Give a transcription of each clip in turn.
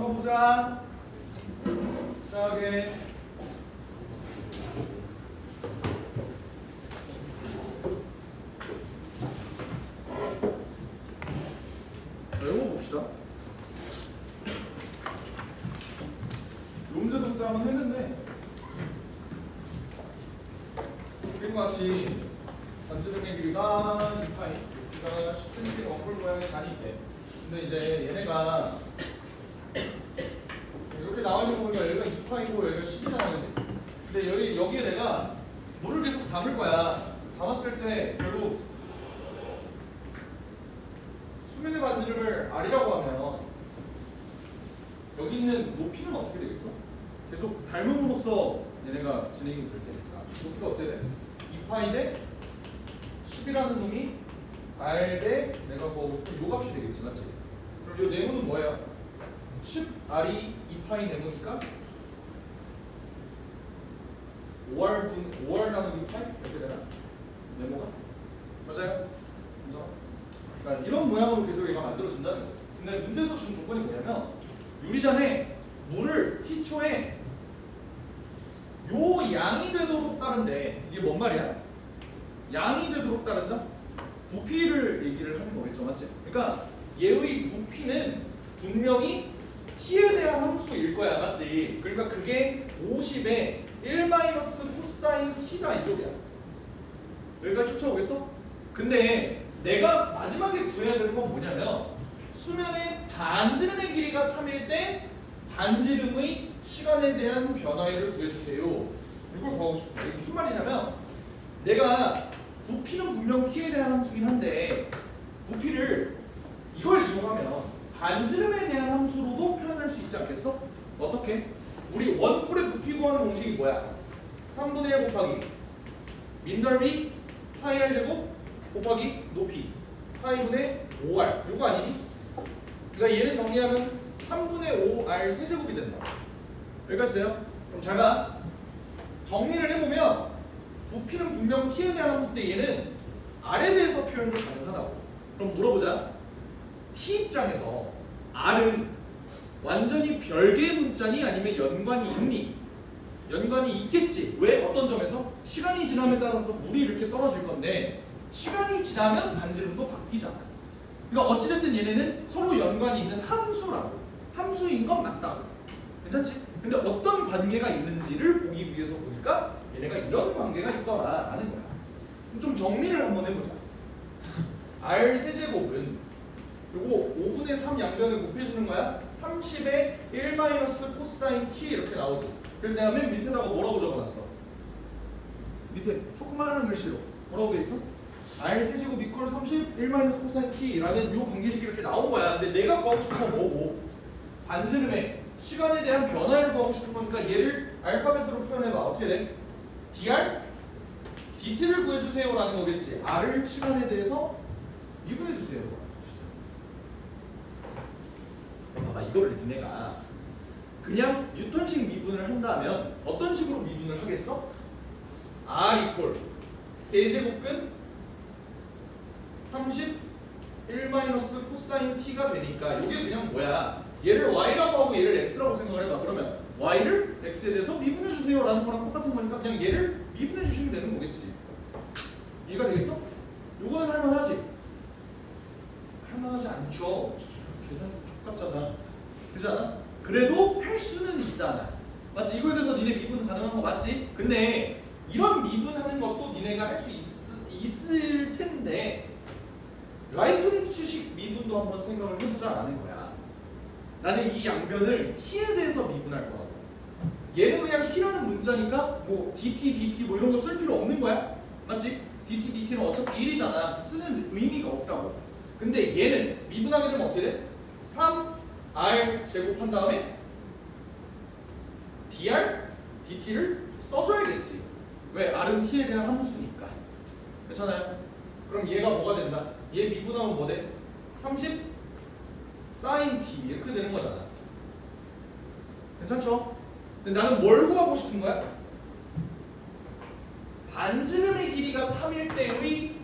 한번 보자. 시작해. 영어 봅시다. 요 문제도 그때 한번 했는데 그리고 같이 단지름의 길이가 2파이, 여기가 10cm 원뿔 모양의 잔이 있대. 근데 이제 얘네가 이렇게 나와 있는 거 보니까 여기가 2파이고 여기가 10이잖아, 그지? 근데 여기에 내가 물을 계속 담을 거야. 담았을 때 결국 수면의 반지름을 R이라고 하면 여기 있는 높이는 어떻게 되겠어? 계속 닮음으로써 얘네가 진행이 될 테니까 높이가 어떻게 돼? 2파이 대 10이라는 놈이 R 대 내가 구하고 싶은 요 값이 되겠지, 맞지? 그럼 요 네모는 뭐예요? 10R이 2파이 네모니까 5R 나누기 2파이? 이렇게 되나? 네모가? 맞아요? 그래서 그러니까 이런 모양으로 계속 얘가 만들어진다는 거예요. 근데 문제에서 준 조건이 뭐냐면 유리잔에 물을 T초에 요 양이 되도록 따른데 이게 뭔 말이야? 양이 되도록 따른다? 부피를 얘기를 하는 거겠죠, 맞지? 그러니까 얘의 부피는 분명히 t에 대한 함수일 거야, 맞지? 그러니까 그게 50에 1 코사인 t다 이쪽이야. 여기까지 쫓아오겠어? 근데 내가 마지막에 구해야 되는 건 뭐냐면 수면의 반지름의 길이가 3일 때 반지름의 시간에 대한 변화율을 구해주세요. 이걸 구하고 싶어. 이게 무슨 말이냐면 내가 부피는 분명 t에 대한 함수긴 한데 부피를 이걸 이용하면 반지름에 대한 함수로도 표현할 수 있지 않겠어? 어떻게? 우리 원뿔의 부피 구하는 공식이 뭐야? 3분의 1 곱하기 민넓이 파이 r 제곱 곱하기 높이 파이분의 5r 요거 아니니? 그러니까 얘를 정리하면 3분의 5r 세제곱이 된다. 여기까지 돼요? 그럼 잘 봐. 정리를 해보면 부피는 분명 t에 대한 함수인데 얘는 r에 대해서 표현이 가능하다고. 그럼 물어보자. t 입장에서 r은 완전히 별개의 문자니 아니면 연관이 있니? 연관이 있겠지. 왜? 어떤 점에서? 시간이 지남에 따라서 물이 이렇게 떨어질 건데 시간이 지나면 반지름도 바뀌잖아. 그러니까 어찌됐든 얘네는 서로 연관이 있는 함수라고. 함수인 건 맞다고. 괜찮지? 근데 어떤 관계가 있는지를 보기 위해서 보니까 얘네가 이런 관계가 있더라라는 거야. 좀 정리를 한번 해보자. R 세제곱은 요거 5분의 3 양변을 곱해주는 거야. 30에 1 코사인 t 이렇게 나오지. 그래서 내가 맨 밑에다가 뭐라고 적어놨어? 밑에 조그마한 글씨로 뭐라고 돼 있어? R 세제곱 이퀄 30 1 코사인 t라는 요 관계식이 이렇게 나온 거야. 근데 내가 구하고 싶은 건 뭐고? 반지름의 시간에 대한 변화를 구하고 싶은 거니까 얘를 알파벳으로 표현해봐. 어떻게 돼? dr? dt를 구해주세요 라는 거겠지. r을 시간에 대해서 미분해주세요. 봐봐, 이거를 니네가 그냥 뉴턴식 미분을 한다면 어떤 식으로 미분을 하겠어? r 이퀄 세제곱근 30 1 코사인 t가 되니까 이게 그냥 뭐야? 얘를 y라고 하고 얘를 x라고 생각을 해봐. 그러면 y를 x에 대해서 미분해주세요 라는 거랑 똑같은 거니까 그냥 얘를 미분해주시면 되는 거겠지. 이해가 되겠어? 요거는 할만하지? 할만하지 않죠. 계산 족같잖아. 그렇지 않아? 그래도 할 수는 있잖아. 맞지? 이거에 대해서 니네 미분 가능한 거 맞지? 근데 이런 미분하는 것도 니네가 할 수 있을 텐데 라이프니츠식 미분도 한번 생각을 해보자라는 거야. 나는 이 양변을 t에 대해서 미분할 거라고. 얘는 그냥 t라는 문자니까 뭐 dt 뭐 이런 거 쓸 필요 없는 거야. 맞지? dt는 어차피 1이잖아. 쓰는 의미가 없다고. 근데 얘는 미분하게 되면 어떻게 돼? 3r 제곱한 다음에 dr, dt를 써줘야겠지. 왜? r은 t에 대한 함수니까. 괜찮아요? 그럼 얘가 뭐가 된다? 얘 미분하면 뭐 돼? 30 sin t 이렇게 되는 거잖아. 괜찮죠? 근데 나는 뭘 구하고 싶은 거야? 반지름의 길이가 3일 때의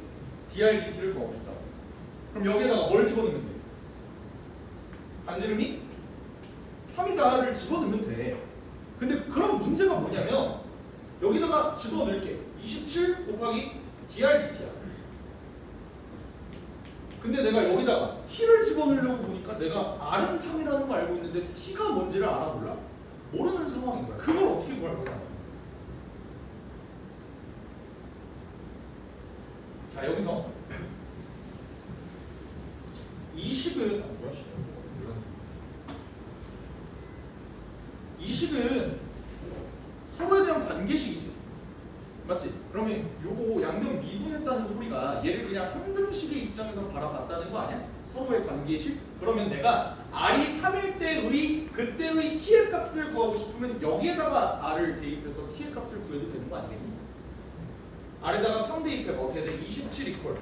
dr, dt를 구하고 싶다. 그럼 여기에다가 뭘 집어넣으면 돼? 반지름이 3이다를 집어넣으면 돼. 근데 그런 문제가 뭐냐면 여기다가 집어넣을게. 27 곱하기 DRDT야. 근데 내가 여기다가 t를 집어넣으려고 보니까 내가 R은 3이라는 거 알고 있는데 t가 뭔지를 알아볼라? 모르는 상황인 거야. 그걸 어떻게 구할 거야? 자, 여기서 이 식은 이 식은 서로에 대한 관계식이지. 맞지? 그러면 요거 양변 미분했다는 소리가 얘를 그냥 항등식의 입장에서 바라봤다는 거 아니야? 서로의 관계식? 그러면 내가 R이 3일 때의 그때의 T의 값을 구하고 싶으면 여기에다가 R을 대입해서 T의 값을 구해도 되는 거 아니겠니? R에다가 3 대입해 어떻게 돼? 27 이퀄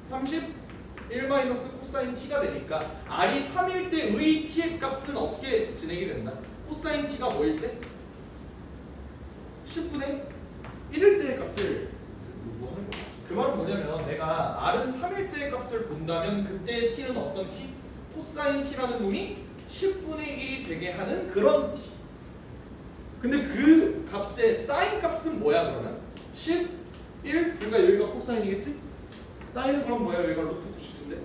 31 마이너스 코사인 T가 되니까 R이 3일 때의 T의 값은 어떻게 진행이 된다? 코사인 T가 뭐일 때? 10분의 1일 때의 값을 요구하는 거지. 그 말은 뭐냐면 내가 R은 3일 때의 값을 본다면 그때의 T는 어떤 T? 코사인 T라는 놈이 10분의 1이 되게 하는 그런 T. 근데 그 값의 사인 값은 뭐야 그러면? 11? 그러니까 여기가 코사인이겠지? 사인은 그럼 뭐야? 여기가 루트 99인데?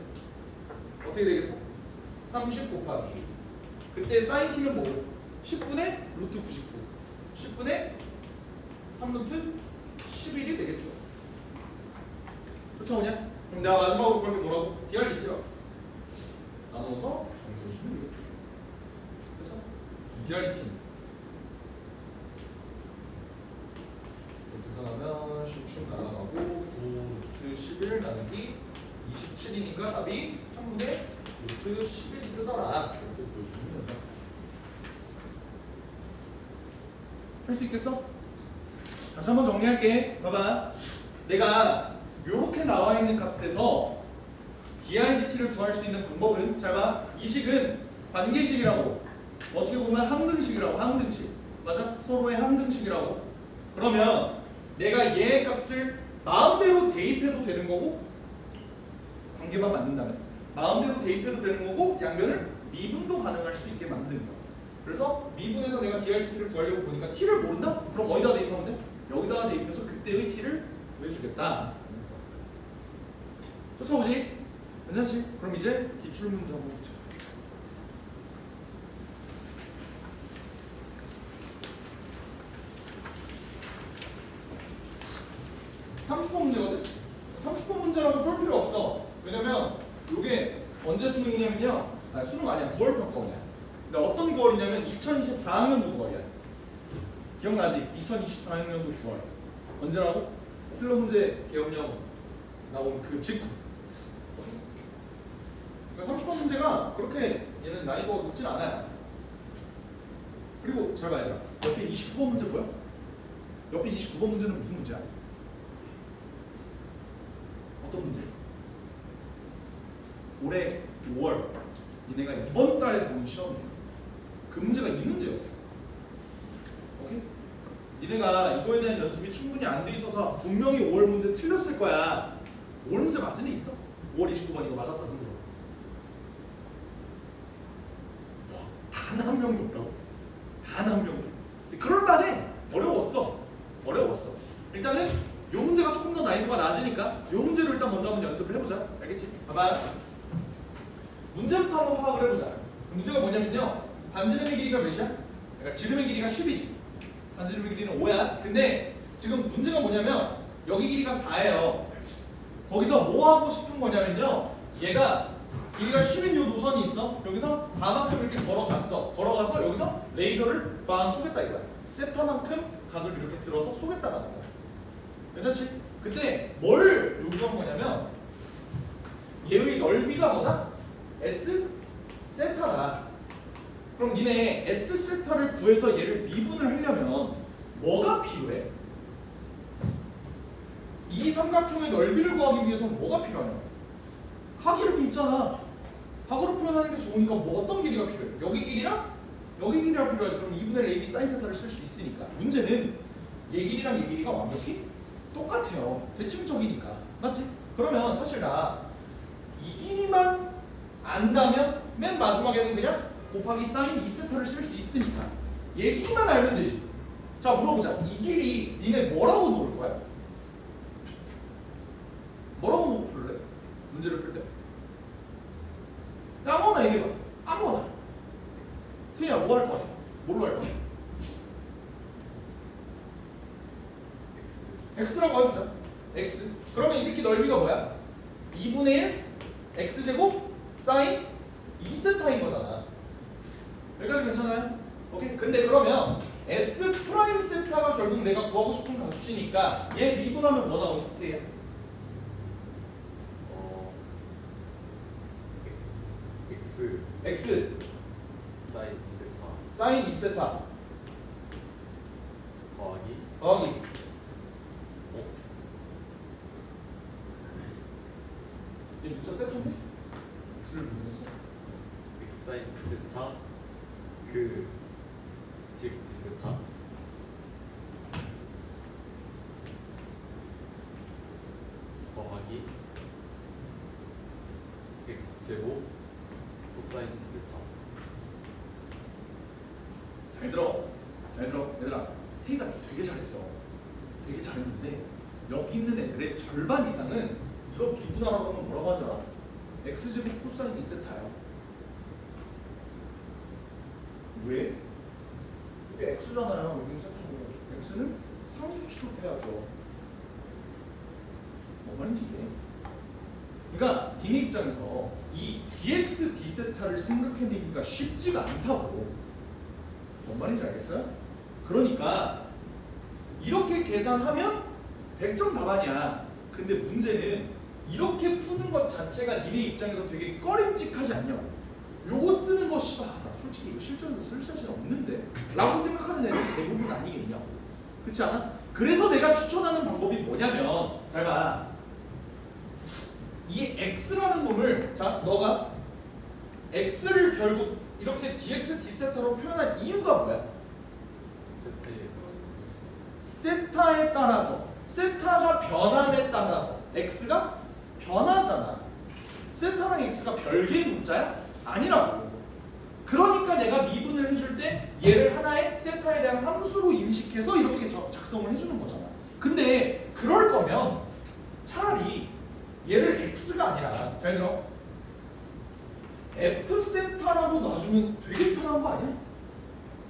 어떻게 되겠어? 30 곱하기 그때 사인 T는 뭐고? 10분의 루트 99 10분의 3루트 11이 되겠죠. 그렇죠, 그냥? 그럼 내가 마지막으로 그런 게 뭐라고? DRDT라고 나눠서 정리해주시면 되겠죠. 그래서 DRDT는 이렇게 해서 슉슉 날아가고 9루트 11 나누기 27이니까 답이 3분의 루트 11이 뜨더라. 이렇게 보여주시면 된다. 할 수 있겠어? 다시 한번 정리할게. 봐봐. 내가 이렇게 나와 있는 값에서 DRDT를 구할 수 있는 방법은 잘 봐. 이 식은 관계식이라고. 어떻게 보면 항등식이라고. 항등식. 맞아? 서로의 항등식이라고. 그러면 내가 얘의 값을 마음대로 대입해도 되는 거고 관계만 만든다면 마음대로 대입해도 되는 거고 양변을 미분도 가능할 수 있게 만드는 거야. 그래서 미분에서 내가 DRDT를 구하려고 보니까 t를 모른다? 그럼 어디다 대입하면 돼? 여기다가 대입해서 그때의 t를 구해주겠다. 쫓아오지? 괜찮지? 그럼 이제 기출문제 한번 보자. 30번 문제거든? 30번 문제라고 쫄 필요 없어. 왜냐면 이게 언제 수능이냐면요. 아니 수능 아니야. 9월 평가원이야. 근데 어떤 9월이냐면 2024학년도 9월이야. 기억나지? 2024학년도 9월. 언제라고? 필러 문제 개업령 나온 그 직후. 그러니까 30번 문제가 그렇게 얘는 난이도가 높진 않아요. 그리고 잘 봐야 돼. 옆에 29번 문제 뭐야? 옆에 29번 문제는 무슨 문제야? 어떤 문제? 올해 5월 니네가 이번 달에 본 시험이야. 그 문제가 이 문제였어. 오케이? 니네가 이거에 대한 연습이 충분히 안 돼 있어서 분명히 5월 문제 틀렸을 거야. 5월 문제 맞은 애 있어? 5월 29번 이거 맞았다 손들어. 단 한 명도 없다고? 단 한 명도. 그럴만해. 어려웠어. 어려웠어. 일단은 요 문제가 조금 더 난이도가 낮으니까 요 문제를 일단 먼저 한번 연습을 해보자. 알겠지? 봐봐. 문제부터 한번 파악을 해보자. 문제가 뭐냐면요. 반지름의 길이가 몇이야? 그러니까 지름의 길이가 10이지. 반지름의 길이는 5야. 근데 지금 문제가 뭐냐면 여기 길이가 4예요. 거기서 뭐 하고 싶은 거냐면요. 얘가 길이가 10인 요 노선이 있어. 여기서 4만큼 이렇게 걸어갔어. 걸어가서 여기서 레이저를 빵 쏘겠다 이거야. 세타만큼 각을 이렇게 들어서 쏘겠다라는 거야. 괜찮지? 근데 뭘 요구한 거냐면 얘의 넓이가 뭐다? S 세타다. 그럼 니네 S 세타를 구해서 얘를 미분을 하려면 뭐가 필요해? 이 삼각형의 넓이를 구하기 위해서는 뭐가 필요하냐? 각이 이렇게 있잖아. 각으로 표현하는 게 좋으니까 뭐 어떤 길이가 필요해? 여기 길이랑 여기 길이가 필요하지. 그럼 2분의 AB 사인 세타를 쓸 수 있으니까. 문제는 얘 길이랑 얘 길이가 완벽히 똑같아요. 대칭적이니까. 맞지? 그러면 사실 나 이 길이만 안다면 맨 마지막에는 그냥 곱하기 사인 2세타를 쓸 수 있으니까 얘 길이만 알면 되지. 자 물어보자. 이 길이 니네 뭐라고 놓을 거야? 뭐라고 놓고 풀래? 문제를 풀 때? 야, 아무거나 얘기해봐. 아무거나. 태희야 뭐 할 거야? 뭘로 할 거야? x라고 해보자. x. 그러면 이 새끼 넓이가 뭐야? 2분의 1 x제곱 사인 2세타인 거잖아. 여기까지 괜찮아요? 오케이. 근데 그러면 s 프라임 세타가 결국 내가 구하고 싶은 값이니까 얘 미분하면 뭐 나오니? 태희야. x 사인 2세타 더하기 얘 문자 세타인데? x를 미분해서 사인 D세타 그 dx D세타 더하기 x제곱 코사인 D세타. 잘 들어. 잘 들어. 얘들아 태희가 되게 잘했어. 되게 잘했는데 여기 있는 애들의 절반 이상은 이거 미분하라고 하면 뭐라고 하잖아? x제곱 코사인 2세타야. 왜? 이게 x잖아요. 여기 세타고 x는 상수 취급해야죠. 뭔 말인지 이해? 그러니까 니네 입장에서 이 dx d세타를 생각해내기가 쉽지가 않다고. 뭔 말인지 알겠어요? 그러니까 이렇게 계산하면 100점 답안이야. 근데 문제는 이렇게 푸는 것 자체가 니네 입장에서 되게 꺼림칙하지 않냐고. 요거 쓰는 거 씨발 나 솔직히 이거 실전에서 쓸 자신 없는데 라고 생각하는 애들이 대부분 아니겠냐고. 그렇지 않아? 그래서 내가 추천하는 방법이 뭐냐면 잘 봐. 이 x라는 놈을 자 너가 x를 결국 이렇게 dx d세타로 표현한 이유가 뭐야? 세타에 따라서 세타가 변함에 따라서 x가 변하잖아. 세타랑 x가 별개의 문자야? 아니라고. 그러니까 내가 미분을 해줄 때 얘를 하나의 세타에 대한 함수로 인식해서 이렇게 작성을 해주는 거잖아. 근데 그럴 거면 차라리 얘를 x가 아니라 잘 들어 f 세타라고 놔주면 되게 편한 거 아니야?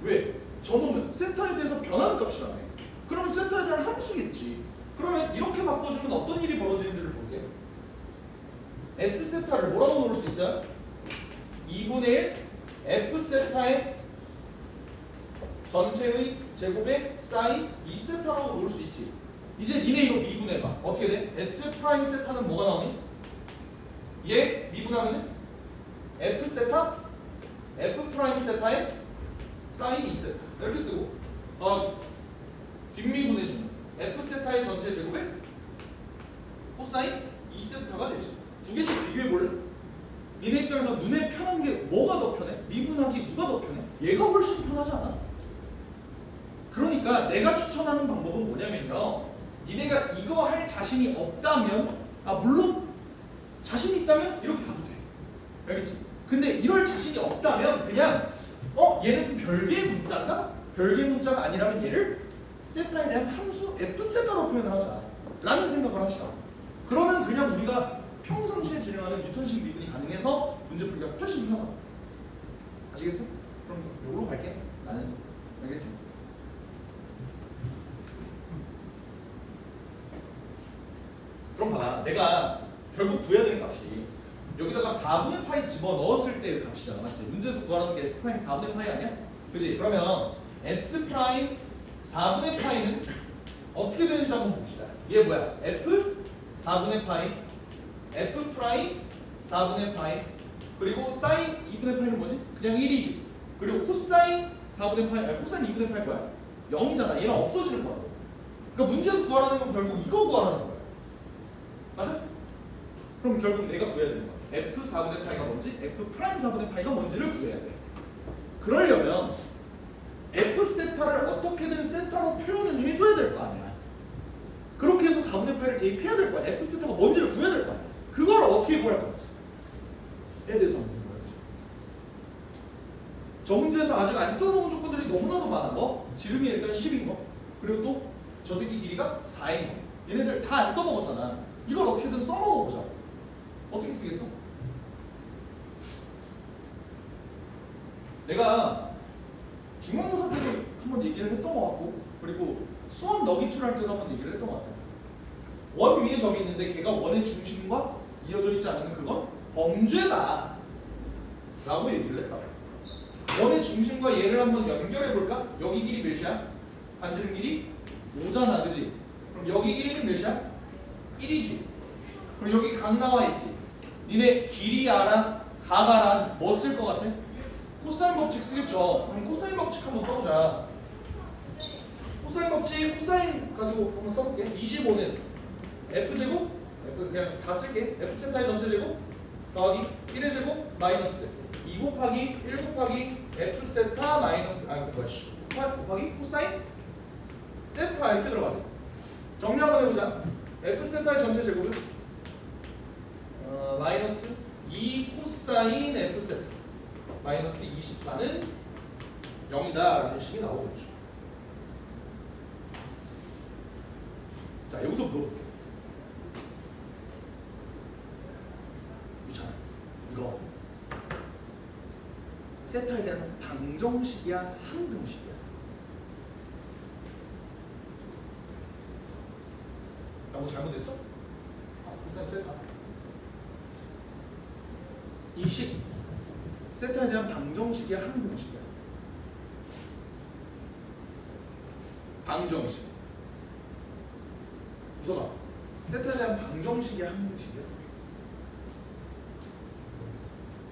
왜? 저놈은 세타에 대해서 변하는 값이라며. 그러면 세타에 대한 함수겠지. 그러면 이렇게 바꿔주면 어떤 일이 벌어지는지를 볼게. s 세타를 뭐라고 놓을 수 있어요? 2분의 1 f 세타의 전체의 제곱의 사인 2세타라고 놓을 수 있지. 이제 니네 이거 미분해봐. 어떻게 돼? s 프라임 세타는 뭐가 나오니? 얘 미분하면은 f 세타 f 프라임 세타의 사인 2세타 이렇게 뜨고 뒷미분해주는 f 세타의 전체 제곱의 코사인 2세타가 되지. 두 개씩 비교해볼래? 니네 입장에서 눈에 편한 게 뭐가 더 편해? 미분하기 누가 더 편해? 얘가 훨씬 편하지 않아? 그러니까 내가 추천하는 방법은 뭐냐면요, 니네가 이거 할 자신이 없다면 물론 자신 있다면 이렇게 가도 돼. 알겠지? 근데 이럴 자신이 없다면 그냥 얘는 별개의 문자인가? 별개의 문자가 아니라면 얘를 세타에 대한 함수 F세타로 표현을 하자 라는 생각을 하시라. 그러면 그냥 우리가 평상시에 진행하는 뉴턴식 미분이 가능해서 문제 풀기가 훨씬 편하다. 아시겠어? 그럼 요로 갈게. 나는. 알겠지? 그럼 봐라. 내가 결국 구해야 되는 값이 여기다가 4분의 파이 집어넣었을 때의 값이잖아. 맞지? 문제에서 구하라는 게 S 프라임 4분의 파이 아니야? 그지? 그러면 S 프라임 4분의 파이는 어떻게 되는지 한번 봅시다. 얘 뭐야? F 4분의 파이 F 프라임 4분의 파이 그리고 사인 2분의 파이는 뭐지? 그냥 1이지. 그리고 코사인 4분의 파이 코사인 2분의 파이 뭐야? 0이잖아. 얘는 없어지는 거라고. 그러니까 문제에서 구하라는 건 결국 이거 구하라는 거야. 맞아? 그럼 결국 내가 구해야 되는 거야. F 4분의 파이가 뭔지, F 프라임 4분의 파이가 뭔지를 구해야 돼. 그러려면 F 세타를 어떻게든 세타로 표현을 해줘야 될 거 아니야. 그렇게 해서 4분의 파이를 대입해야 될 거야. F 세타가 뭔지를 구해야 될 거야. 그걸 어떻게 구할 거지? 에 대해서 한번 생각해보자. 저 문제에서 아직 안 써놓은 조건들이 너무나도 많아. 뭐 지름이 일단 10인 거, 그리고 또 저 새끼 길이가 4인 거. 얘네들 다 안 써먹었잖아. 이걸 어떻게든 써먹어보자. 어떻게 쓰겠어? 내가 중간고사 때도 한번 얘기를 했던 것 같고, 그리고 수원 너기출 때도 한번 얘기를 했던 것 같아. 원 위에 점이 있는데 걔가 원의 중심과 이어져 있지 않으면 그건 범죄다 라고 얘기를 했다. 원의 중심과 얘를 한번 연결해 볼까? 여기 길이 몇이야? 반지름 길이 5잖아, 그지? 그럼 여기 길이는 몇이야? 1이지. 그럼 여기 각 나와 있지. 니네 길이 알아? 각 알아? 뭐 쓸 것 같아? 코사인 법칙 쓰겠죠. 그럼 코사인 법칙 한번 써보자. 코사인 법칙, 코사인 가지고 한번 써볼게. 25는 F제곱? F 그냥 다 쓸게. F 세타의 전체 제곱 더하기 1의 제곱 마이너스 2 곱하기 1 곱하기 F 세타 마이너스 곱하기 코사인 세타 이렇게 들어가지. 정리 한번 해보자. F 세타의 전체 제곱은 마이너스 2 코사인 F 세타 마이너스 24는 0이다 라는 식이 나오겠죠. 자, 여기서 물어볼게. 유찬아, 이거 세타에 대한 방정식이야, 항등식이야? 나 뭐 잘못했어? 코사인 세타. 이 식 세타에 대한 방정식이야, 항등식이야? 방정식. 우선아, 세타에 대한 방정식이야, 항등식이야?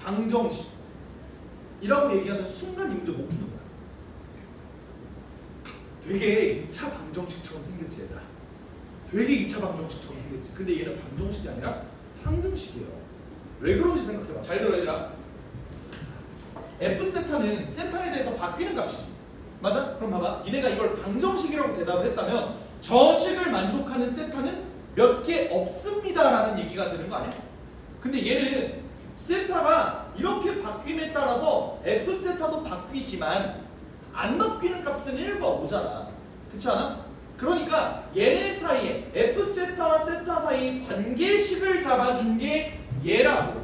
방정식 이라고 얘기하는 순간 이 문제 못 푸는 거야. 되게 2차 방정식처럼 생겼지 얘들아. 되게 2차 방정식처럼 생겼지. 근데 얘는 방정식이 아니라 항등식이에요. 왜 그런지 생각해봐. 잘 들어 얘들아. F세타는 세타에 대해서 바뀌는 값이지. 맞아? 그럼 봐봐. 니네가 이걸 방정식이라고 대답을 했다면 저 식을 만족하는 세타는 몇 개 없습니다 라는 얘기가 되는 거 아니야? 근데 얘는 세타가 이렇게 바뀜에 따라서 F세타도 바뀌지만 안 바뀌는 값은 1과 5잖아. 그렇지 않아? 그러니까 얘네 사이에 F세타와 세타 사이 관계식을 잡아준 게 얘라고.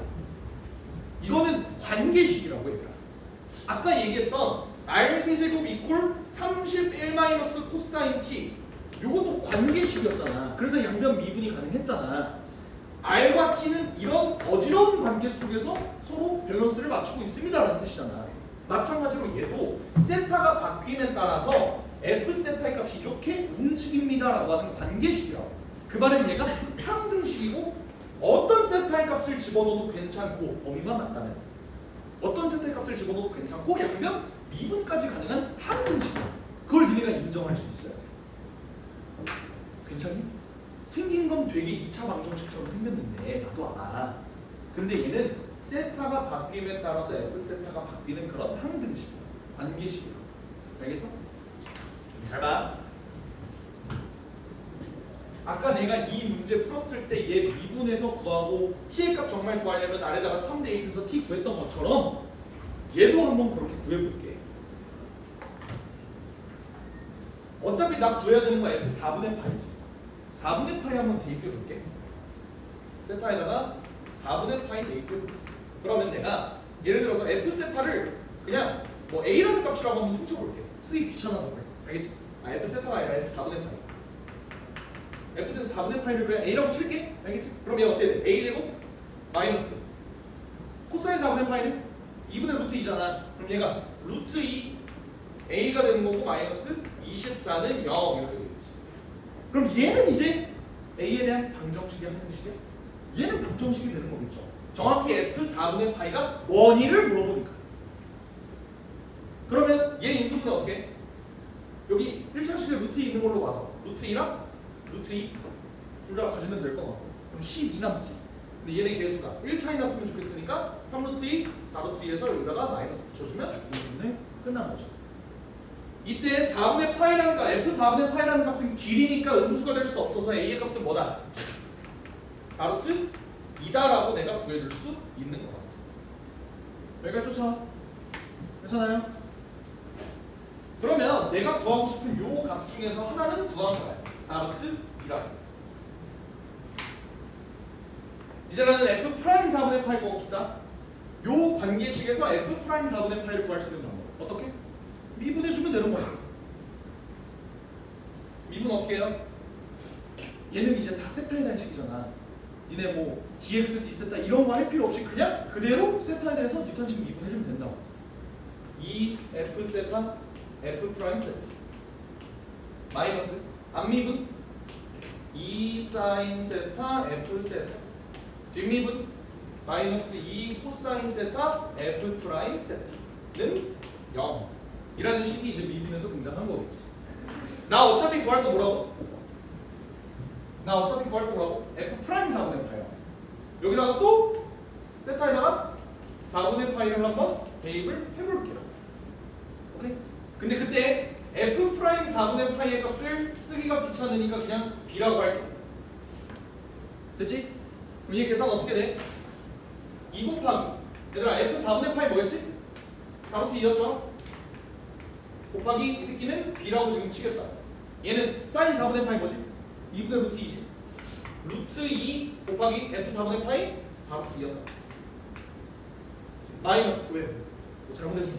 이거는 관계식이라고 얘들아. 아까 얘기했던 R 세제곱 이꼴 31 마이너스 코사인 T, 요것도 관계식이었잖아. 그래서 양변 미분이 가능했잖아. R과 T는 이런 어지러운 관계 속에서 서로 밸런스를 맞추고 있습니다라는 뜻이잖아. 마찬가지로 얘도 세타가 바뀜에 따라서 F 세타의 값이 이렇게 움직입니다라고 하는 관계식이라고. 그 말은 얘가 항등식이고 어떤 세타의 값을 집어넣어도 괜찮고 범위만 맞다면 어떤 세타의 값을 집어넣어도 괜찮고 양변 미분까지 가능한 항등식이야. 그걸 니네가 인정할 수 있어야 돼. 괜찮니? 생긴 건 되게 2차 방정식처럼 생겼는데 나도 알아. 근데 얘는 세타가 바뀜에 따라서 F 세타가 바뀌는 그런 항등식이야. 관계식이야. 알겠어? 잘 봐. 아까 내가 이 문제 풀었을 때 얘 미분해서 구하고 t의 값 정말 구하려면 아래다가 3대 1에서 t 구했던 것처럼 얘도 한번 그렇게 구해볼게. 어차피 나 구해야 되는 거 f 4분의 파이지. 4분의 파이 한번 대입해볼게. 세타에다가 4분의 파이 대입해볼게. 그러면 내가 예를 들어서 f 세타를 그냥 뭐 a라는 값이라고 한번 훔쳐볼게. 쓰기 귀찮아서 그래. 알겠지? f 세타가 아니라 f 4분의 파이. f에서 4분의 파이를 그냥 a라고 칠게. 알겠지? 그럼 얘 어떻게 돼? a제곱 마이너스 코사인 4분의 파이는 2분의 루트 2잖아. 그럼 얘가 루트 2 a가 되는 거고 마이너스 24는 0 이렇게 되겠지. 그럼 얘는 이제 a에 대한 방정식이야, 항등식이야? 얘는 방정식이 되는 거겠죠. 정확히 f 4분의 파이가 원인을 물어보니까. 그러면 얘 인수분해 어떻게 해? 여기 1차식에 루트 2 있는 걸로 봐서 루트 2랑 루트 2 둘 다 가지면 될 것 같고, 그럼 12 남지. 근데 얘네 개수가 1차이 났으면 좋겠으니까 3루트 2, 4루트 2에서 여기다가 마이너스 붙여주면 인수분해 끝난 거죠. 이때 4분의 파이라는 값, f 4분의 파이라는 값은 길이니까 음수가 될 수 없어서 a의 값은 뭐다? 4루트 2다라고 내가 구해줄 수 있는 거다. 여기까지 쫓아와. 괜찮아요? 그러면 내가 구하고 싶은 요 값 중에서 하나는 구하는 거야. 4루트 2라고. 이제 나는 f 프라임 4분의 파이 구하고 싶다. 요 관계식에서 f 프라임 4분의 파이를 구할 수 있는 방법. 어떻게? 미분해주면 되는 거야. 미분 어떻게 해요? 얘는 이제 다 세타에 대한 식이잖아. 니네 뭐 dx, d세타 이런 거 할 필요 없이 그냥 그대로 세타에 대해서 뉴턴식 미분해주면 된다. 2f 세타 f 프라임 세타 마이너스 앞미분 2 사인 세타 f 세타 뒷미분 마이너스 2 코사인 세타 f 프라임 세타는 0 이라는 식이 이제 미분에서 등장한 거겠지. 나 어차피 구할 거 뭐라고? f 프라임 4분의 파이야. 여기다가 또 세타에다가 4분의 파이를 한번 대입을 해볼게요. 오케이? 근데 그때 f 프라임 4분의 파이의 값을 쓰기가 귀찮으니까 그냥 b라고 할게. 됐지? 그럼 이 계산 어떻게 돼? 2 곱하기 얘들아 f 4분의 파이 뭐였지? 4루트 2였죠? 곱하기 이 새끼는 b라고 지금 치겠다. 얘는 사인 4분의 파이 뭐지? 2분의 루트 2지. 루트 2 곱하기 f 4분의 파이 4루트 2였다. 마이너스 왜? 뭐 잘못했어.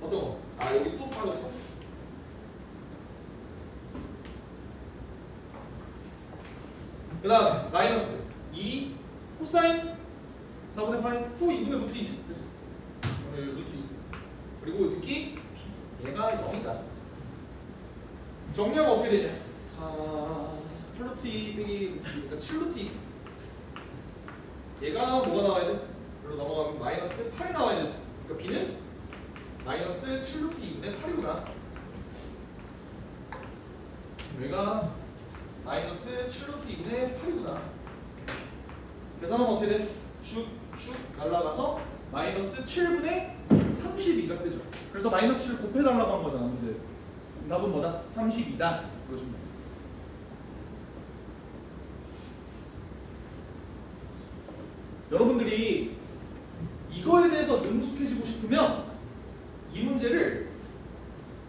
어떤 거? 아 여기 또 빠졌어. 그 다음에 마이너스 2 코사인 4분의 파이 또 2분의 루트 2지. 그치? 루트 2 그리고 이 새끼 얘가 0이다. 정리하면 어떻게 되냐? 8루트 2 빼기 그러니까 7루트 2 얘가 뭐가 나와야 돼? 여기로 넘어가면 마이너스 8이 나와야 돼. 그러니까 b는 마이너스 7루트 2분의 8이구나. 얘가 마이너스 7루트 2분의 8이구나. 계산하면 어떻게 돼? 슉슉 날라가서 마이너스 7분의 32가 되죠. 그래서 마이너스 7 곱해달라고 한 거잖아 문제에서. 그럼 답은 뭐다? 32다. 그러시면 돼. 여러분들이 이거에 대해서 능숙해지고 싶으면 이 문제를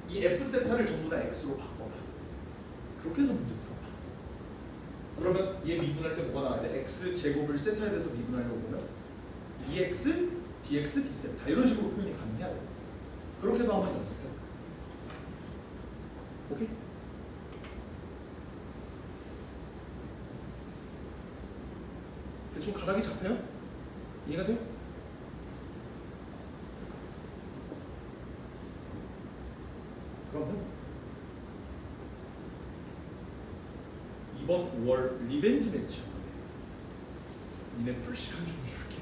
이 f 세타를 전부 다 x로 바꿔봐. 그렇게 해서 문제 풀어봐. 그러면 얘 미분할 때 뭐가 나와야 돼? x 제곱을 세타에 대해서 미분하려고 보면 2x, dx, d세타 이런 식으로 표현이 가능해야 돼. 그렇게도 한번 연습해. 오케이? 대충 가닥이 잡혀요? 이해가 돼요? 그러면 이번 5월 리벤지 매치 니네 풀 시간 좀 줄게.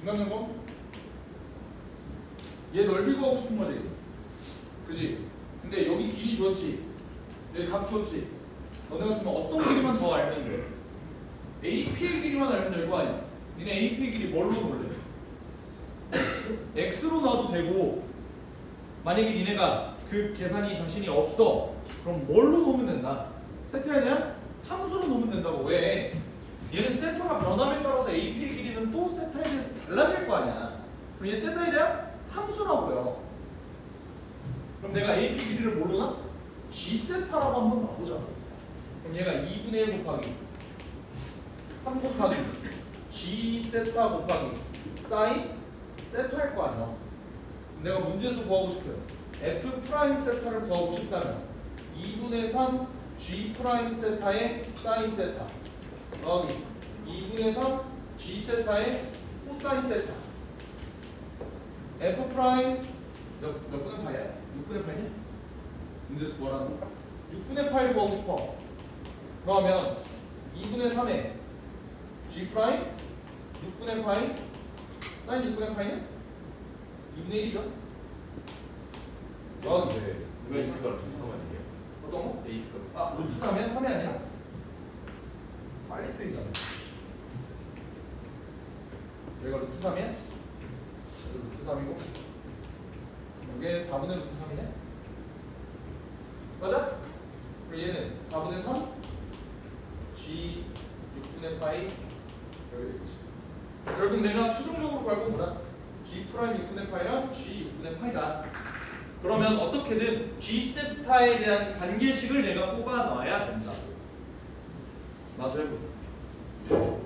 중간 점검. 얘 넓이 구하고 싶은 거지. 그지? 근데 여기 길이 주었지. 여기 각 주었지. 너네 같으면 어떤 길이만 더 알면 돼? AP의 길이만 알면 될 거 아니야. 니네 AP의 길이 뭘로 볼래? X로 놔도 되고, 만약에 니네가 그 계산이 자신이 없어, 그럼 뭘로 놓으면 된다? 세타에 대한 함수로 놓으면 된다고. 왜? 얘는 세타가 변함에 따라서 AP의 길이는 또 세타에 대해서 달라질 거 아니야. 그럼 얘 세타에 대한 함수라고요. 그럼 내가 AP 길이를 모르나? G 세타라고 한번 놔보자. 그럼 얘가 2분의 1 곱하기 3 곱하기 G 세타 곱하기 사인 세타일 거 아니야. 내가 문제에서 구하고 싶어요. F 프라임 세타를 구하고 싶다면 2분의 3 G 프라임 세타의 사인 세타 더하기 2분의 3 G 세타의 코사인 세타. F 프라임 몇 분의 파이야? 6분의 8이냐? 문제에서 뭐라는 거? 6분의 8 구하고 싶어. 그러면 2분의 3에 G 프라임 6분의 파이 사인 6분의 파이는 2분의 1이죠? 왜 이거랑 비슷하면 안 돼요? 어떤 거? A가 아, 루트 3이면 3이 아니라 빨리 틀리잖아. 여기가 루트 3이야? 여기 루트 3이고 이게 4분의 루트 3이네? 맞아? 그리고 얘는 4분의 3 G 6분의 파이 여기 있지. 결국 내가 최종적으로 구할 건 뭐다? G 프라임 6분의 파이랑 G 6분의 파이다. 그러면 어떻게든 G 세타에 대한 관계식을 내가 뽑아놔야 된다고. 마저 해보세요.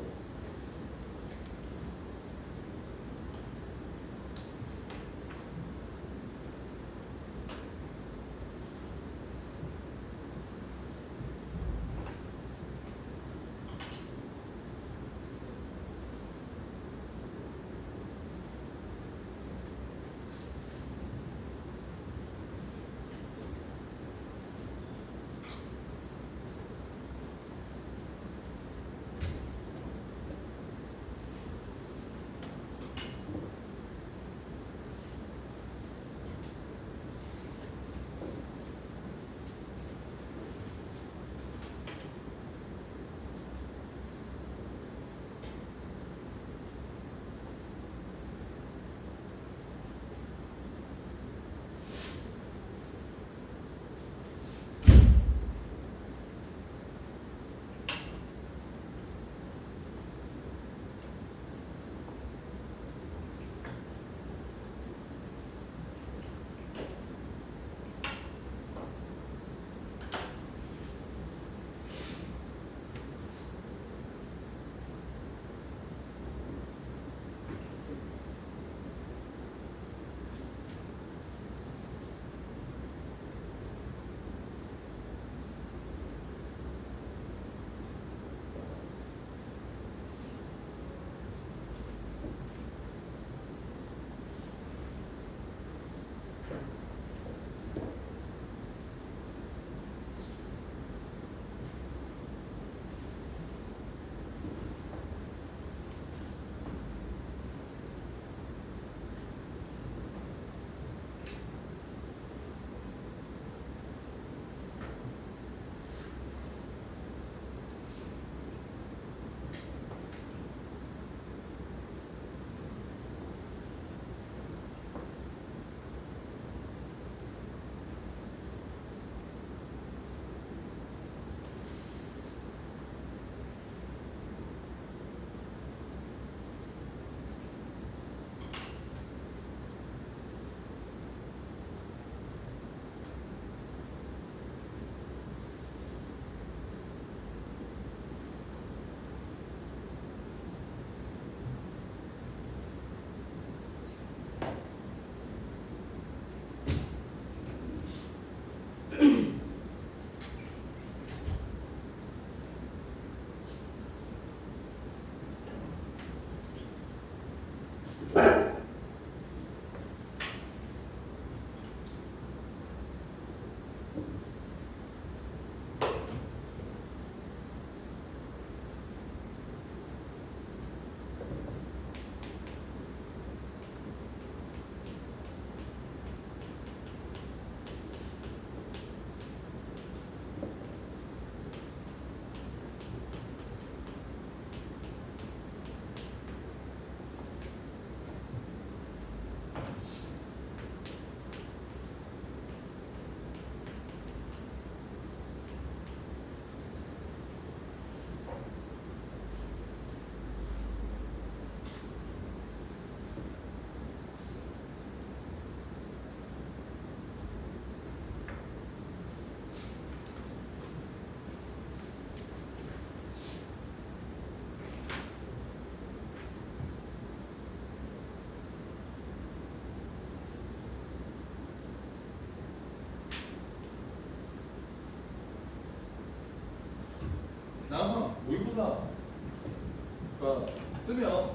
그러니까 뜨면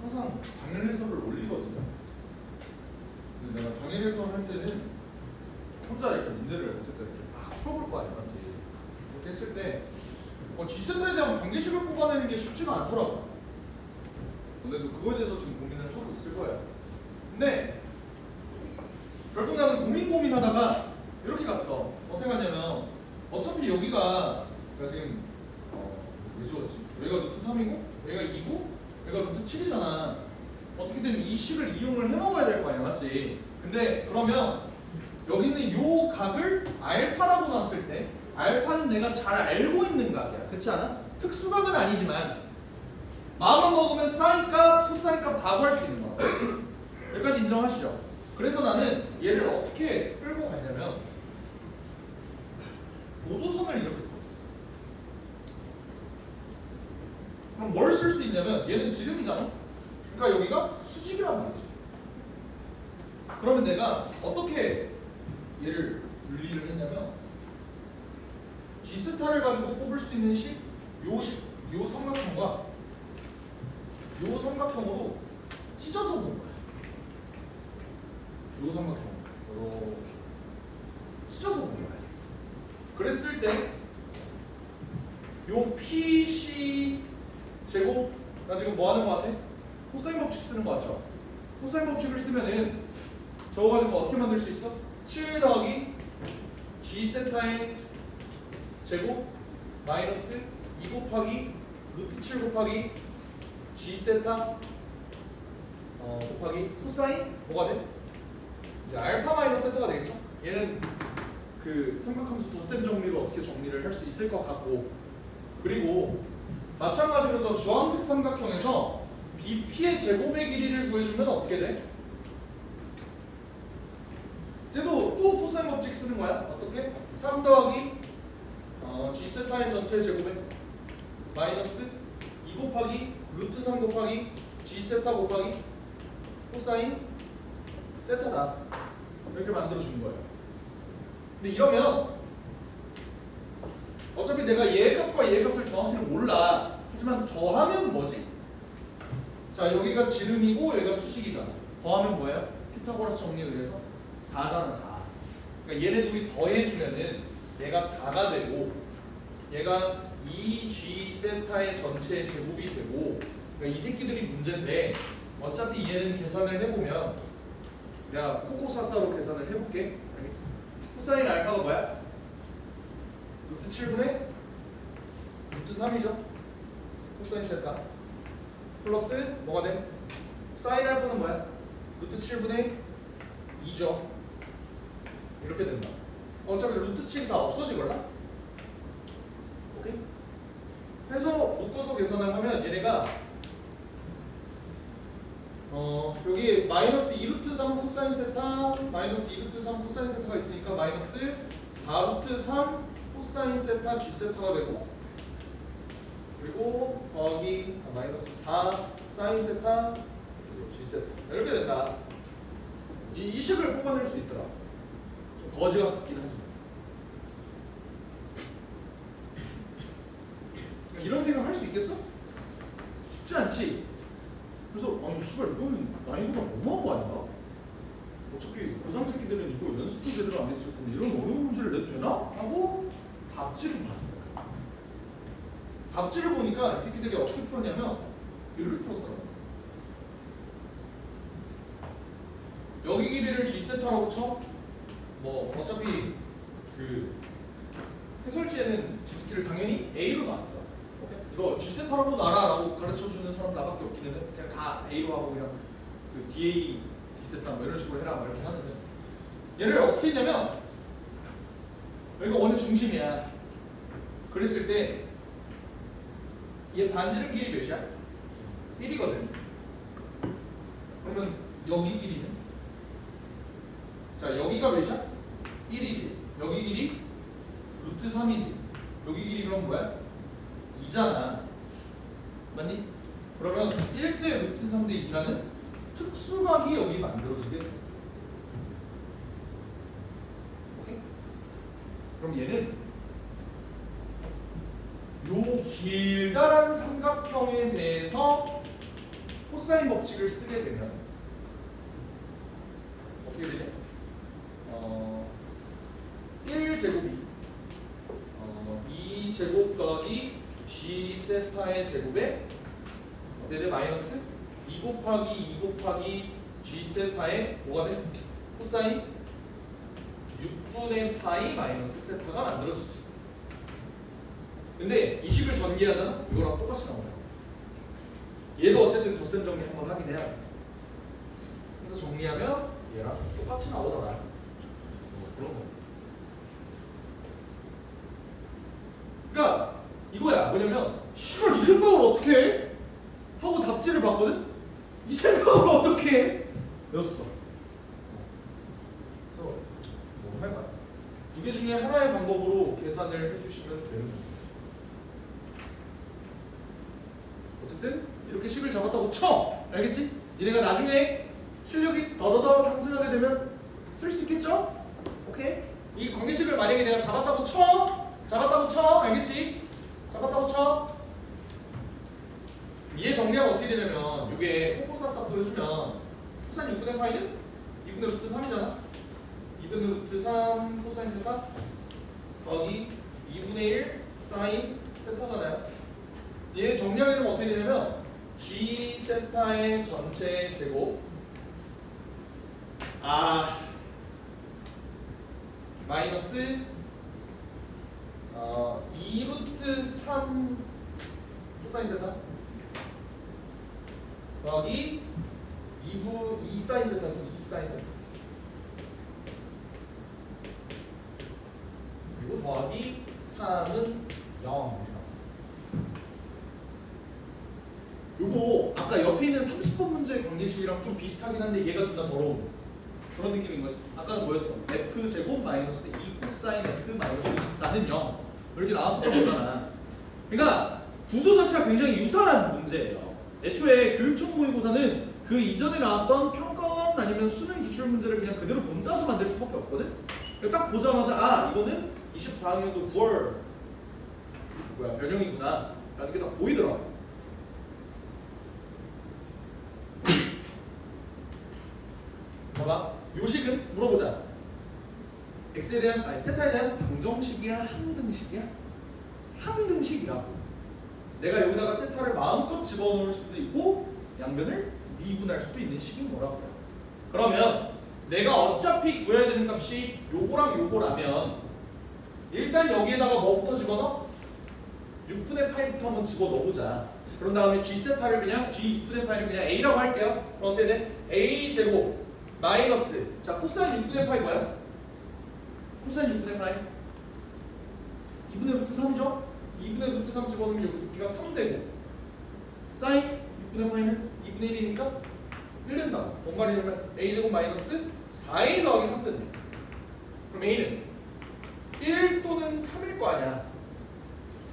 항상 당일 해설을 올리거든요. 근데 내가 당일 해설 할 때는 혼자 이렇게 문제를 어쨌든 이렇게 막 풀어볼 거 아니야, 맞지? 이렇게 했을 때 G센터에 대한 관계식을 뽑아내는 게 쉽지가 않더라고. 근데 그거에 대해서 지금 고민을 하고 있을 거야. 근데 결국 나는 고민하다가 이렇게 갔어. 어떻게 갔냐면 어차피 여기가 내가 지금 왜 지웠지? 여기가 루트 3이고 여기가 2고 여기가 루트 7이잖아. 어떻게든 이 식을 이용을 해 먹어야 될 거 아니야, 맞지? 근데 그러면 여기 있는 요 각을 알파라고 놨을 때 알파는 내가 잘 알고 있는 각이야. 그렇지 않아? 특수각은 아니지만 마음만 먹으면 사인값, 코사인값 다 구할 수 있는 거야. 여기까지 인정하시죠? 그래서 나는 얘를 어떻게 끌고 갔냐면 보조선을 이렇게 풀었어. 그럼 뭘 쓸 수 있냐면 얘는 지름이잖아. 그러니까 여기가 수직이란 말이지. 그러면 내가 어떻게 얘를 분리를 했냐면 G스타를 가지고 뽑을 수 있는 식, 요 삼각형과 요 삼각형으로 찢어서 본 거야. 요 삼각형 이렇게 찢어서 본 거야. 그랬을 때 요 PC 제곱 나 지금 뭐 하는 거 같아? 코사인 법칙 쓰는 거 같죠? 코사인 법칙을 쓰면은 저거 가지고 어떻게 만들 수 있어? 7 더하기 G 세타의 제곱 마이너스 2 곱하기 루트 7 곱하기 G 세타 곱하기 코사인 뭐가 돼? 이제 알파 마이너스 세타가 되겠죠? 얘는 그 삼각함수 덧셈 정리로 어떻게 정리를 할 수 있을 것 같고, 그리고 마찬가지로 저 주황색 삼각형에서 BP의 제곱의 길이를 구해주면 어떻게 돼? 쟤도 또 코사인 법칙 쓰는 거야. 어떻게? 3 더하기 G 세타의 전체 제곱에 마이너스 2 곱하기 루트 3 곱하기 G 세타 곱하기 코사인 세타다. 이렇게 만들어주는 거예요. 근데 이러면 어차피 내가 얘 값과 얘 값을 정확히는 몰라. 하지만 더하면 뭐지? 자, 여기가 지름이고 여기가 수직이잖아. 더하면 뭐예요? 피타고라스 정리에 의해서 4잖아, 4. 그러니까 얘네 둘이 더해주면은 얘가 4가 되고 얘가 2G 세타의 전체 제곱이 되고, 그러니까 이 새끼들이 문제인데 어차피 얘는 계산을 해보면 내가 코코사사로 계산을 해볼게. 알겠지? 코사인 알파가 뭐야? 루트 7분의 루트 3이죠. 코사인 세타 플러스 뭐가 돼? 사인 알파는 뭐야? 루트 7분의 2죠. 이렇게 된다. 어차피 루트 7 다 없어지걸라? 오케이? 해서 묶어서 계산을 하면 얘네가 여기 마이너스 2루트 3 코사인 세타 마이너스 2루트 3 코사인 세타가 있으니까 마이너스 4루트 3 코사인 세타 G 세타가 되고, 그리고 더하기 마이너스 4 사인 세타 G 세타 이렇게 된다. 이 식을 뽑아낼 수 있더라. 좀 거지 같긴 하지만 이런 생각 할 수 있겠어? 쉽지 않지. 그래서 아니 씨발 이거는 난이도가 너무한 거 아닌가? 어차피 고3 새끼들은 이거 연습도 제대로 안 했을 텐데 이런 어려운 문제를 내도 되나? 하고 답지를 봤어요. 답지를 보니까 이 새끼들이 어떻게 풀었냐면 이렇게 풀었더라고요. 여기 길이를 G세타라고 쳐. 뭐 어차피 그 해설지에는 G스키를 당연히 A로 놨어. 이거 G세타라고 놔라라고 가르쳐주는 사람 나밖에 없긴 해. 그냥 다 A로 하고 그냥 그 DA, D세타 뭐 이런 식으로 해라 막 이렇게 하는데, 얘를 어떻게 했냐면 여기가 원의 중심이야. 그랬을 때 얘 반지름 길이 몇이야? 1이거든. 그러면 여기 길이는? 자, 여기가 몇이야? 1이지. 여기 길이 루트 3이지. 여기 길이 그럼 뭐야? 2잖아. 맞니? 그러면 1대 루트 3대 2라는 특수각이 여기 만들어지게 돼. 오케이? 그럼 얘는 요 길다란 삼각형 코사인 법칙을 쓰게 되면 어떻게 되냐? 1제곱이 2제곱 더하기 g 세타의 제곱에 어떻게 돼? 마이너스 2 곱하기 2 곱하기 g 세타의 뭐가 돼? 코사인 6분의 파이 마이너스 세타가 만들어지지. 근데 이 식을 전개하잖아? 이거랑 똑같이 나오네. 얘도 어쨌든 덧셈 정리 한번 하긴 해야 돼. 그래서 정리하면 얘랑 똑같이 나오더라. 그런 거. 그러니까 이거야. 뭐냐면 씨발 이 생각을 어떻게 해? 하고 답지를 봤거든? 이 생각을 어떻게 해? 였어. 그래서 뭐 할까? 두 개 중에 하나의 방법으로 계산을 해주시면 되는 거예요. 어쨌든 이렇게 식을 잡았다고 쳐! 알겠지? 니네가 나중에 실력이 더더더 상승하게 되면 쓸 수 있겠죠? 오케이? 이 관계식을 만약에 내가 잡았다고 쳐! 잡았다고 쳐! 알겠지? 잡았다고 쳐! 얘 정리하면 어떻게 되냐면 이게 코코사스도 해주면 코사인 6분의 파이는 2분의 루트 3이잖아? 2분의 루트 3 코사인 세타 더하기 2분의 1 사인 세타잖아요. 얘 정리하게 되면 어떻게 되냐면 g 세타의 전체 제곱 마이너스 2루트 3 코사인 세타 더하기 2 사인 세타죠. 2 사인 세타 그리고 더하기 3은 0. 요거 아까 옆에 있는 30번 문제 관계식이랑 좀 비슷하긴 한데 얘가 좀 더 더러운 그런 느낌인 거지. 아까는 뭐였어? F제곱 마이너스 2 코사인 F 마이너스 24는 0 이렇게 나왔었던 거잖아. 그러니까 구조 자체가 굉장히 유사한 문제예요. 애초에 교육청 모의고사는 그 이전에 나왔던 평가원 아니면 수능 기출 문제를 그냥 그대로 본따서 만들 수밖에 없거든. 그러니까 딱 보자마자 이거는 24학년도 9월 변형이구나 라는 게 딱 보이더라고. 봐봐, 요식은 물어보자. x에 대한 세타에 대한 방정식이야, 항등식이야? 항등식이라고. 내가 여기다가 세타를 마음껏 집어넣을 수도 있고 양변을 미분할 수도 있는 식인 거라고요. 그러면 내가 어차피 구해야 되는 값이 요거랑 요거라면 일단 여기에다가 뭐부터 집어넣어? 6분의 파이부터 한번 집어넣어보자. 그런 다음에 g 세타를 그냥 g 6분의 파이를 그냥 a라고 할게요. 그럼 어떻게 돼? a 제곱 마이너스 자 코사인 6분의 파이 뭐야? 코사인 6분의 파이 2분의 루트 3이죠? 2분의 루트 3 집어넣으면 여기서 b가 3 되고 사인 6분의 파이는 2분의 1이니까 1 된다. 뭔 말이냐면 a제곱 마이너스 4a 더하기 3 된다. 그럼 a는 1 또는 3일 거 아니야.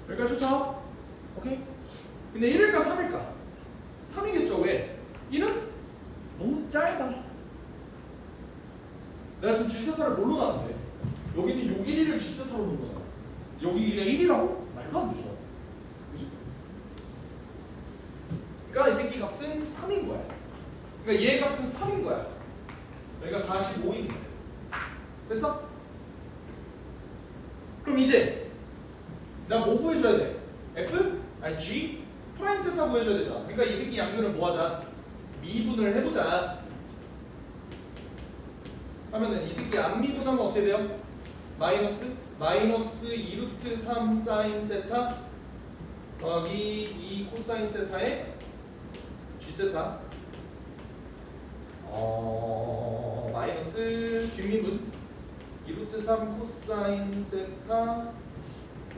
여기까지 쫓아와? 오케이? 근데 1일까 3일까? 3이겠죠. 왜? 1은 너무 짧아. 내가 지금 G세타를 뭘로 나는데 여기는 요 길이를 G세타로 놓은 거잖아. 여기 길이가 1이라고? 말도 안 되죠. 그치? 그러니까 이 새끼 값은 3인 거야. 그러니까 얘 값은 3인 거야. 여기가 45인 거야. 됐어? 그럼 이제 나 뭐 구해줘야 돼? F? 아니 G? 프라임 세타 구해줘야 되잖아. 그러니까 이 새끼 양면을 뭐 하자? 미분을 해보자. 하면은 이 새끼 안 미분하면 어떻게 돼요? 마이너스 2루트 3 사인 세타 더하기 2 코사인 세타의 G 세타 마이너스 뒷미분 2루트 3 코사인 세타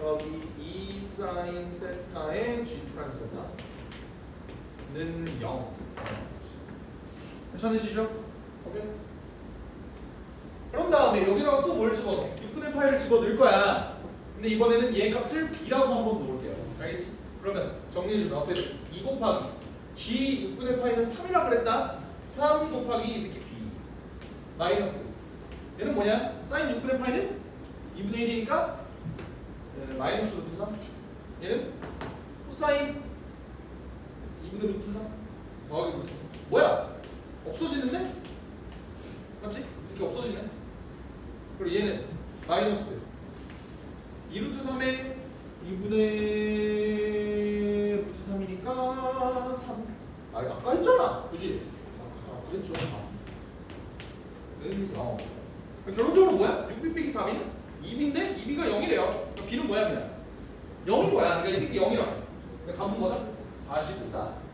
더하기 2 사인 세타의 G 프라임 세타는 0. 괜찮으시죠? 오케이. 그런 다음에 여기다가 또 뭘 집어넣어? 6분의 파이를 집어넣을 거야. 근데 이번에는 얘 값을 b라고 한번 놓을게요. 알겠지? 그러면 정리해주면 어때? 2 곱하기 g 6분의 파이는 3이라 그랬다. 3 곱하기 이 새끼 b 마이너스 얘는 뭐냐? 사인 6분의 파이는 2분의 1이니까 마이너스 루트 3 얘는 코사인 2분의 루트 3 더하기 루트 뭐야? 없어지는데? 맞지? 이렇게 없어지네. 그리고 얘는 마이너스 2루트 3에 2분의 루트 3이니까 3. 아까 했잖아. 그지? 그랬죠. 는 0. 결론적으로 뭐야? 6b 빼기 3이는 2b인데 2b가 0이래요. 그럼 b는 뭐야 그냥? 0인 거야. 그러니까 이 새끼 0이라. 그러니까 답은 뭐다? 45다.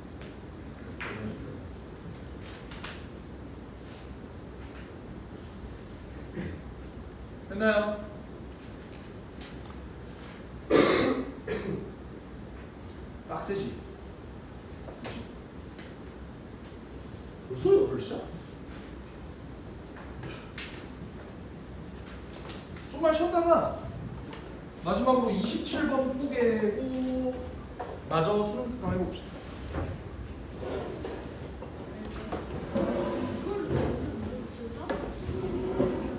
됐나요? 빡세지? 벌써 8시야? 좀만 쉬었다가 마지막으로 27번 또 깨고 마저 수능 특강 해봅시다.